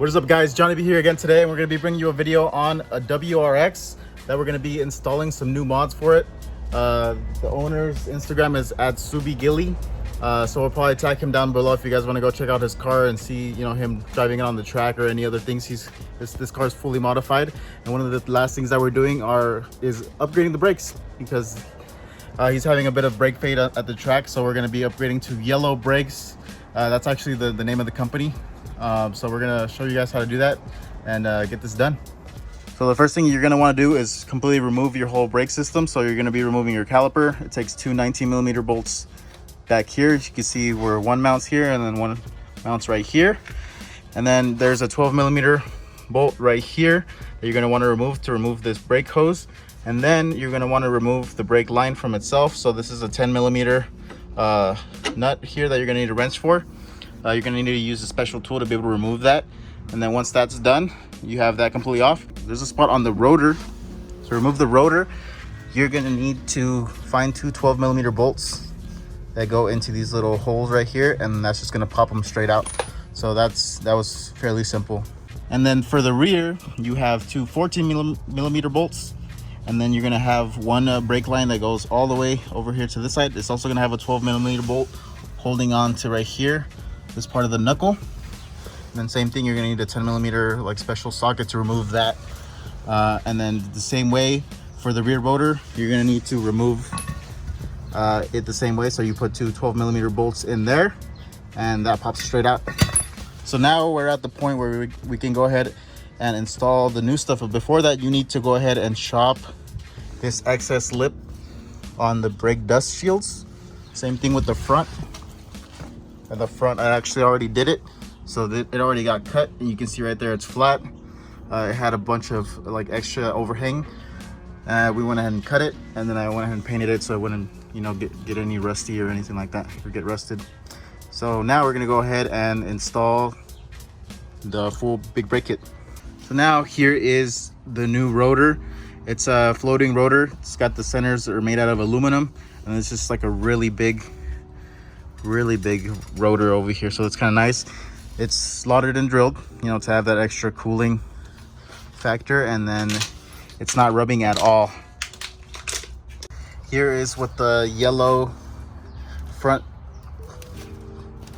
What is up, guys? Jonny B here again today, and we're going to be bringing you a video on a WRX that we're going to be installing some new mods for it. The owner's Instagram is at @SubiGilly, so we'll probably tag him down below if you guys want to go check out his car and see, him driving it on the track or any other things. This car is fully modified, and one of the last things that we're doing is upgrading the brakes because he's having a bit of brake fade at the track, so we're going to be upgrading to yellow brakes. That's actually the name of the company. So we're gonna show you guys how to do that and get this done. So the first thing you're gonna want to do is completely remove your whole brake system. So you're gonna be removing your caliper. It takes two 19mm bolts back here. As you can see, where one mounts here and then one mounts right here. And then there's a 12mm bolt right here that you're gonna want to remove this brake hose. And then you're gonna want to remove the brake line from itself. So this is a 10mm nut here that you're gonna need a wrench for. You're going to need to use a special tool to be able to remove that. And then once that's done, you have that completely off. There's a spot on the rotor. So remove the rotor. You're going to need to find two 12mm bolts that go into these little holes right here, and that's just going to pop them straight out. So that was fairly simple. And then for the rear, you have two 14mm bolts, and then you're going to have one brake line that goes all the way over here to this side. It's also going to have a 12mm bolt holding on to right here, this part of the knuckle. And then same thing, you're gonna need a 10mm like special socket to remove that. And then the same way for the rear rotor, you're gonna need to remove it the same way. So you put two 12mm bolts in there and that pops straight out. So now we're at the point where we can go ahead and install the new stuff. But before that, you need to go ahead and shop this excess lip on the brake dust shields. Same thing with the front. At the front, I actually already did it, so it already got cut, and you can see right there it's flat. It had a bunch of like extra overhang. We went ahead and cut it, and then I went ahead and painted it so it wouldn't get any rusty or anything like that, or get rusted. So now we're gonna go ahead and install the full big brake kit. So now here is the new rotor. It's a floating rotor. It's got the centers that are made out of aluminum, and it's just like a really big rotor over here, so it's kind of nice. It's slotted and drilled, to have that extra cooling factor, and then it's not rubbing at all. Here is what the yellow front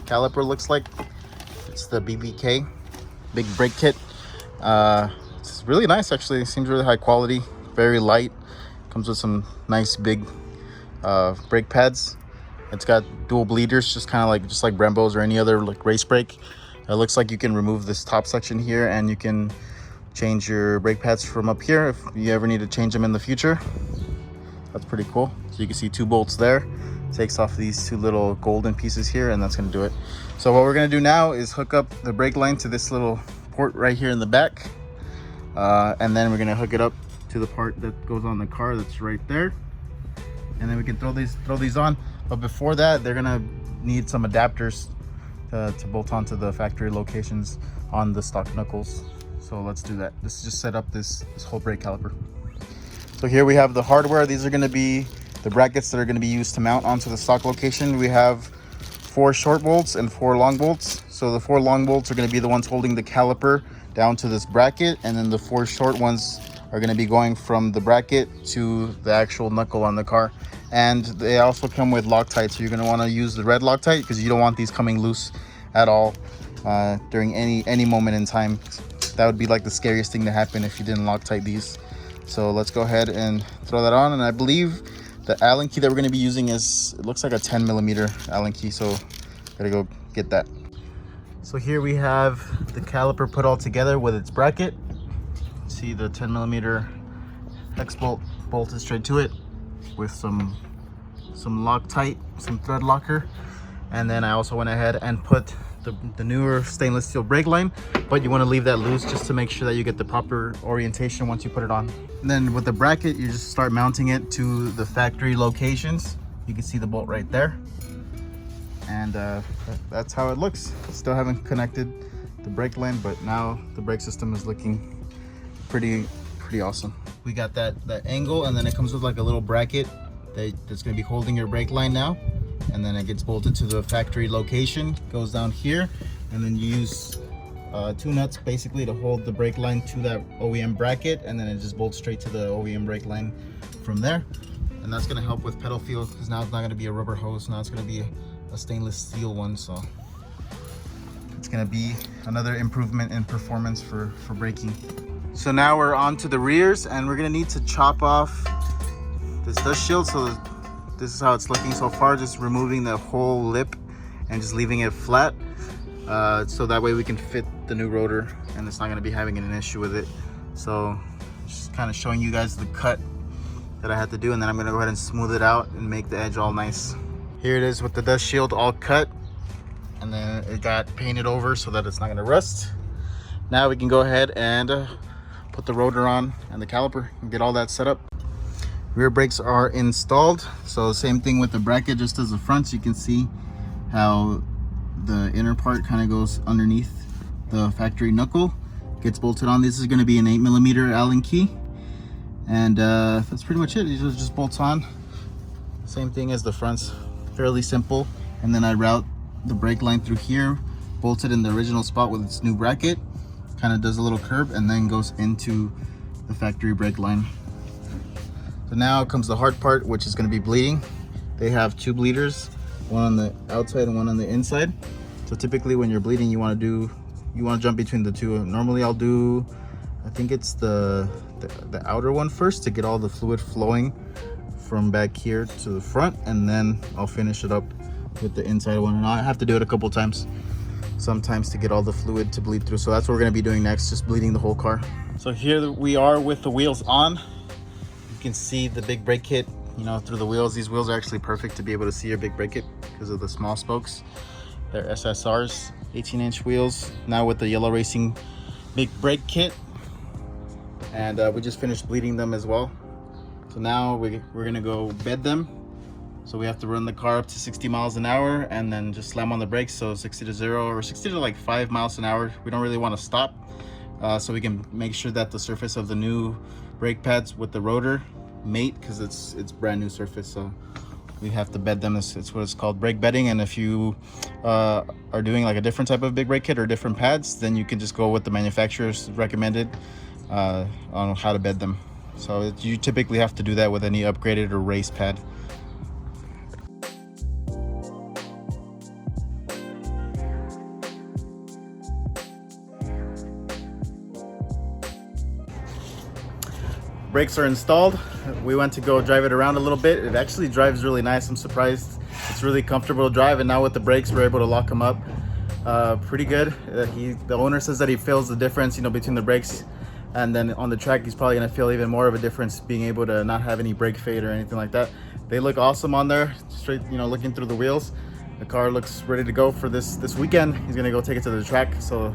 caliper looks like. It's the BBK big brake kit. It's really nice, actually. It seems really high quality, very light. Comes with some nice big brake pads. It's got dual bleeders, just like Brembos or any other like race brake. It looks like you can remove this top section here, and you can change your brake pads from up here if you ever need to change them in the future. That's pretty cool. So you can see two bolts there. Takes off these two little golden pieces here, and that's gonna do it. So what we're gonna do now is hook up the brake line to this little port right here in the back, and then we're gonna hook it up to the part that goes on the car that's right there, and then we can throw these on. But before that, they're gonna need some adapters to bolt onto the factory locations on the stock knuckles. So let's do that. Let's just set up this whole brake caliper. So here we have the hardware. These are gonna be the brackets that are gonna be used to mount onto the stock location. We have 4 short bolts and 4 long bolts. So the 4 long bolts are gonna be the ones holding the caliper down to this bracket, and then the 4 short ones are gonna be going from the bracket to the actual knuckle on the car. And they also come with Loctite, so you're going to want to use the red Loctite because you don't want these coming loose at all during any moment in time. That would be like the scariest thing to happen if you didn't Loctite these. So let's go ahead and throw that on. And I believe the Allen key that we're going to be using it looks like a 10mm Allen key, so gotta go get that. So here we have the caliper put all together with its bracket. See the 10mm hex bolt bolted straight to it with some Loctite, some thread locker. And then I also went ahead and put the newer stainless steel brake line, but you want to leave that loose just to make sure that you get the proper orientation once you put it on. And then with the bracket, you just start mounting it to the factory locations. You can see the bolt right there, and that's how it looks. Still haven't connected the brake line, but now the brake system is looking pretty awesome. We got that angle, and then it comes with like a little bracket that's going to be holding your brake line now, and then it gets bolted to the factory location, goes down here, and then you use two nuts basically to hold the brake line to that OEM bracket, and then it just bolts straight to the OEM brake line from there. And that's going to help with pedal feel, because now it's not going to be a rubber hose, now it's going to be a stainless steel one. So it's going to be another improvement in performance for braking. So now we're on to the rears, and we're going to need to chop off this dust shield. So this is how it's looking so far, just removing the whole lip and just leaving it flat, so that way we can fit the new rotor and it's not going to be having an issue with it. So just kind of showing you guys the cut that I had to do, and then I'm going to go ahead and smooth it out and make the edge all nice. Here it is with the dust shield all cut, and then it got painted over so that it's not going to rust. Now we can go ahead and put the rotor on and the caliper and get all that set up. Rear brakes are installed, so same thing with the bracket, just as the fronts. You can see how the inner part kind of goes underneath the factory knuckle, gets bolted on. This is going to be an 8mm Allen key, and that's pretty much it. It just bolts on. Same thing as the fronts, fairly simple. And then I route the brake line through here, bolted in the original spot with its new bracket, kind of does a little curve and then goes into the factory brake line. So now comes the hard part, which is going to be bleeding. They have two bleeders, one on the outside and one on the inside. So typically when you're bleeding, you want to jump between the two. Normally I'll do, I think it's the outer one first to get all the fluid flowing from back here to the front, and then I'll finish it up with the inside one. And I have to do it a couple times sometimes to get all the fluid to bleed through. So that's what we're going to be doing next, just bleeding the whole car. So here we are with the wheels on. You can see the big brake kit, you know, through the wheels. These wheels are actually perfect to be able to see your big brake kit because of the small spokes. They're SSRs, 18-inch wheels. Now with the Yellow Racing big brake kit, and we just finished bleeding them as well. So now we're gonna go bed them. So we have to run the car up to 60 miles an hour and then just slam on the brakes. So 60 to 0 or 60 to like 5 miles an hour. We don't really want to stop, so we can make sure that the surface of the new brake pads with the rotor mate, because it's brand new surface. So we have to bed them. It's what it's called, brake bedding. And if you are doing like a different type of big brake kit or different pads, then you can just go with the manufacturer's recommended on how to bed them. So you typically have to do that with any upgraded or race pad. Brakes are installed. We went to go drive it around a little bit. It actually drives really nice. I'm surprised. It's really comfortable to drive, and now with the brakes we're able to lock them up pretty good. The owner says that he feels the difference, you know, between the brakes and then on the track. He's probably gonna feel even more of a difference being able to not have any brake fade or anything like that. They look awesome on there, straight, you know, looking through the wheels. The car looks ready to go for this weekend. He's gonna go take it to the track. So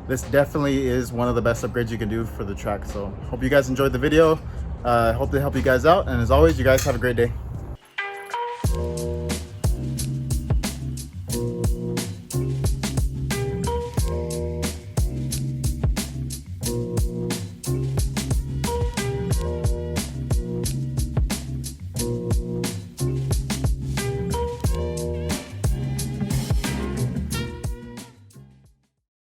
this definitely is one of the best upgrades you can do for the track. So hope you guys enjoyed the video. Hope they help you guys out, and as always, you guys have a great day.